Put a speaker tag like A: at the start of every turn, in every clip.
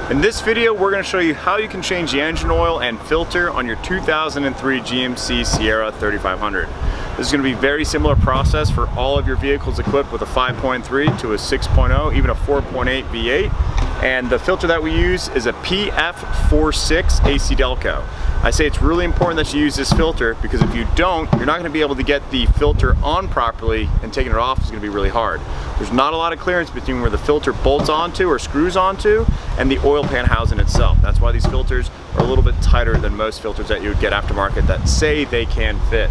A: In this video, we're going to show you how you can change the engine oil and filter on your 2003 GMC Sierra 3500. This is going to be a very similar process for all of your vehicles equipped with a 5.3 to a 6.0, even a 4.8 V8. And the filter that we use is a PF46 AC Delco. I say it's really important that you use this filter because if you don't, you're not going to be able to get the filter on properly, and taking it off is going to be really hard. There's not a lot of clearance between where the filter bolts onto or screws onto and the oil pan housing itself. That's why these filters are a little bit tighter than most filters that you would get aftermarket that say they can fit.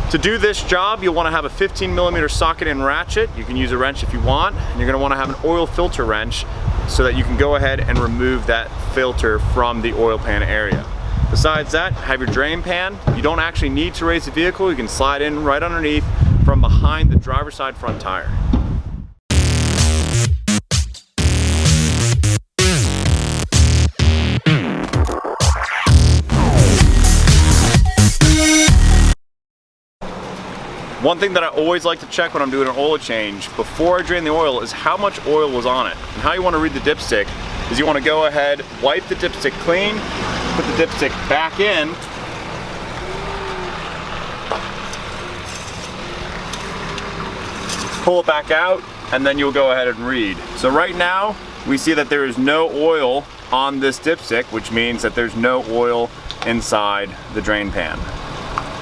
A: To do this job, you'll want to have a 15mm socket and ratchet. You can use a wrench if you want, and you're going to want to have an oil filter wrench so that you can go ahead and remove that filter from the oil pan area. Besides that, have your drain pan. You don't actually need to raise the vehicle. You can slide in right underneath from behind the driver's side front tire. One thing that I always like to check when I'm doing an oil change before I drain the oil is how much oil was on it. And how you want to read the dipstick is you want to go ahead, wipe the dipstick clean, put the dipstick back in, pull it back out, and then you'll go ahead and read. So right now, we see that there is no oil on this dipstick, which means that there's no oil inside the drain pan.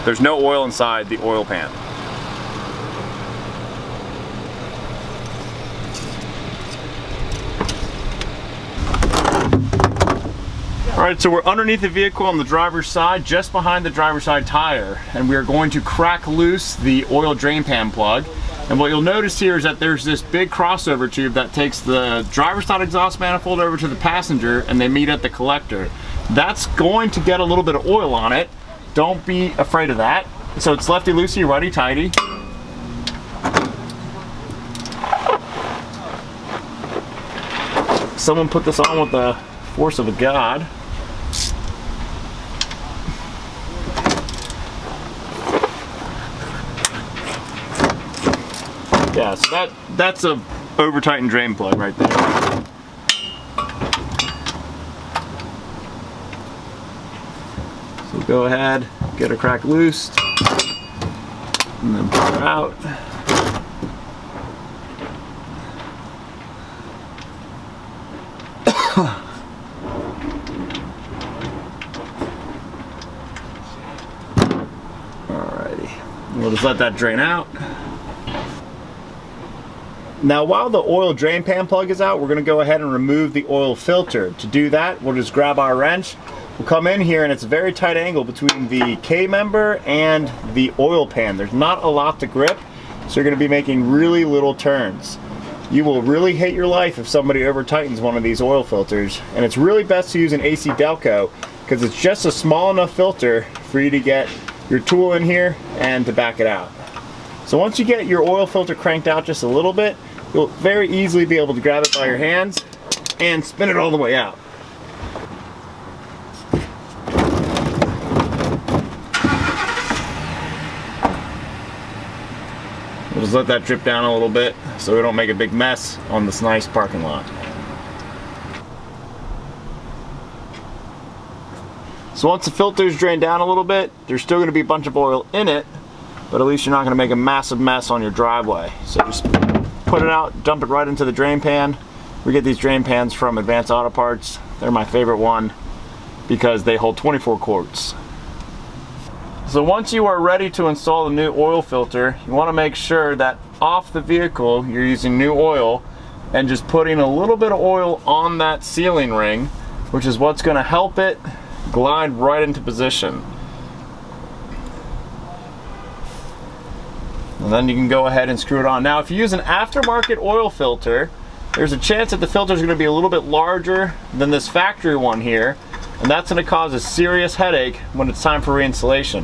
A: There's no oil inside the oil pan. Alright, so we're underneath the vehicle on the driver's side, just behind the driver's side tire, and we are going to crack loose the oil drain pan plug. And what you'll notice here is that there's this big crossover tube that takes the driver's side exhaust manifold over to the passenger, and they meet at the collector. That's going to get a little bit of oil on it. Don't be afraid of that. So it's lefty-loosey, righty-tighty. Someone put this on with the force of a god. Yeah, so that's a over-tightened drain plug right there. So go ahead, get her crack loose, and then pull her out. Alrighty, we'll just let that drain out. Now while the oil drain pan plug is out, we're going to go ahead and remove the oil filter. To do that, we'll just grab our wrench. We'll come in here, and it's a very tight angle between the K-member and the oil pan. There's not a lot to grip, so you're going to be making really little turns. You will really hate your life if somebody over tightens one of these oil filters, and it's really best to use an AC Delco because it's just a small enough filter for you to get your tool in here and to back it out. So once you get your oil filter cranked out just a little bit, you'll very easily be able to grab it by your hands and spin it all the way out. We'll just let that drip down a little bit so we don't make a big mess on this nice parking lot. So once the filter's drained down a little bit, there's still going to be a bunch of oil in it, but at least you're not going to make a massive mess on your driveway. So just put it out, dump it right into the drain pan. We get these drain pans from Advanced Auto Parts. They're my favorite one because they hold 24 quarts. So once you are ready to install the new oil filter, you want to make sure that off the vehicle you're using new oil and just putting a little bit of oil on that sealing ring, which is what's going to help it glide right into position. And then you can go ahead and screw it on. Now if you use an aftermarket oil filter, there's a chance that the filter is going to be a little bit larger than this factory one here, and that's going to cause a serious headache when it's time for reinstallation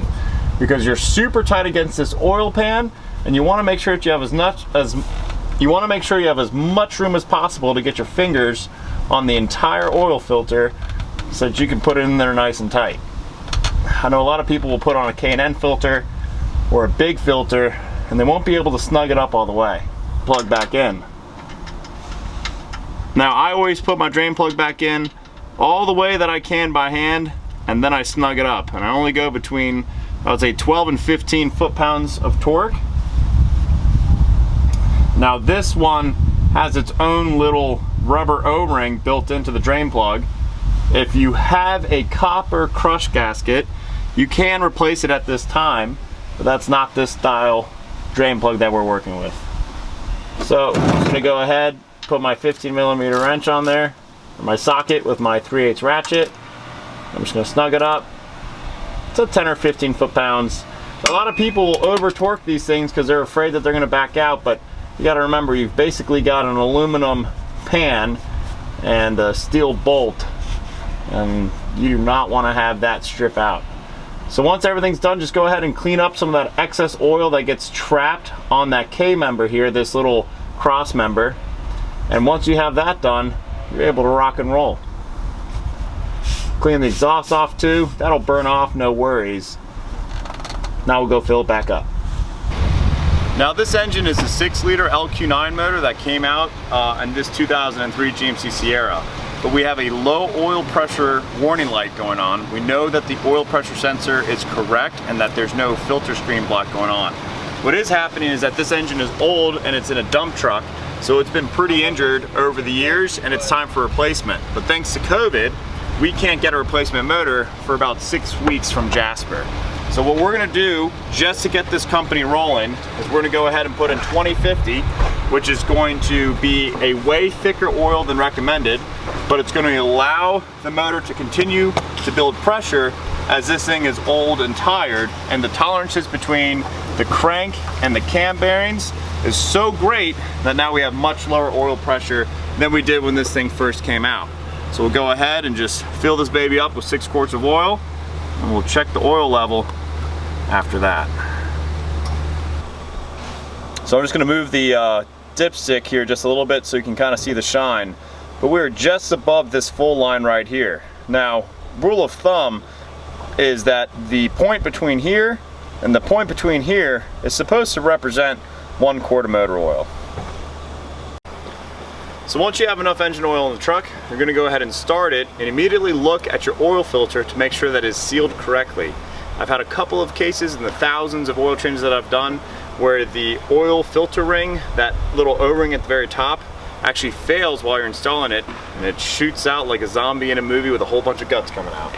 A: because you're super tight against this oil pan, and you want to make sure that you have as much room as possible to get your fingers on the entire oil filter so that you can put it in there nice and tight. I know a lot of people will put on a K&N filter or a big filter and they won't be able to snug it up all the way. Plug back in. Now I always put my drain plug back in all the way that I can by hand, and then I snug it up. And I only go between, I would say, 12 and 15 foot-pounds of torque. Now this one has its own little rubber O-ring built into the drain plug. If you have a copper crush gasket, you can replace it at this time, but that's not this style drain plug that we're working with. So I'm just gonna go ahead, put my 15mm wrench on there, my socket with my 3/8 ratchet. I'm just gonna snug it up. It's a 10 or 15 foot-pounds. A lot of people will over torque these things because they're afraid that they're gonna back out, but you gotta remember, you've basically got an aluminum pan and a steel bolt, and you do not wanna have that strip out. So once everything's done, just go ahead and clean up some of that excess oil that gets trapped on that K member here, this little cross member. And once you have that done, you're able to rock and roll. Clean the exhaust off too. That'll burn off, no worries. Now we'll go fill it back up. Now this engine is a 6-liter LQ9 motor that came out in this 2003 GMC Sierra. But we have a low oil pressure warning light going on. We know that the oil pressure sensor is correct and that there's no filter screen block going on. What is happening is that this engine is old and it's in a dump truck, so it's been pretty injured over the years and it's time for replacement. But thanks to COVID, we can't get a replacement motor for about 6 weeks from Jasper. So what we're gonna do, just to get this company rolling, is we're gonna go ahead and put in 2050, which is going to be a way thicker oil than recommended, but it's going to allow the motor to continue to build pressure as this thing is old and tired, and the tolerances between the crank and the cam bearings is so great that now we have much lower oil pressure than we did when this thing first came out. So we'll go ahead and just fill this baby up with 6 quarts of oil, and we'll check the oil level after that. So I'm just going to move the dipstick here just a little bit so you can kind of see the shine. But we're just above this full line right here. Now, rule of thumb is that the point between here and the point between here is supposed to represent 1 quart of motor oil. So once you have enough engine oil in the truck, you're going to go ahead and start it and immediately look at your oil filter to make sure that it's sealed correctly. I've had a couple of cases in the thousands of oil changes that I've done where the oil filter ring, that little O-ring at the very top, actually fails while you're installing it, and it shoots out like a zombie in a movie with a whole bunch of guts coming out.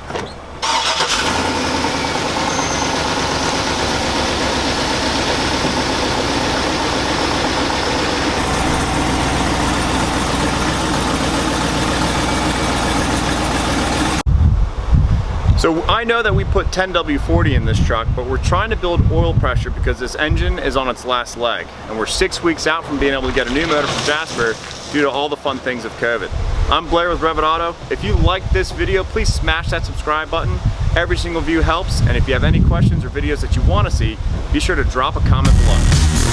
A: So I know that we put 10W40 in this truck, but we're trying to build oil pressure because this engine is on its last leg. And we're 6 weeks out from being able to get a new motor from Jasper due to all the fun things of COVID. I'm Blair with RevitAuto. If you like this video, please smash that subscribe button. Every single view helps. And if you have any questions or videos that you want to see, be sure to drop a comment below.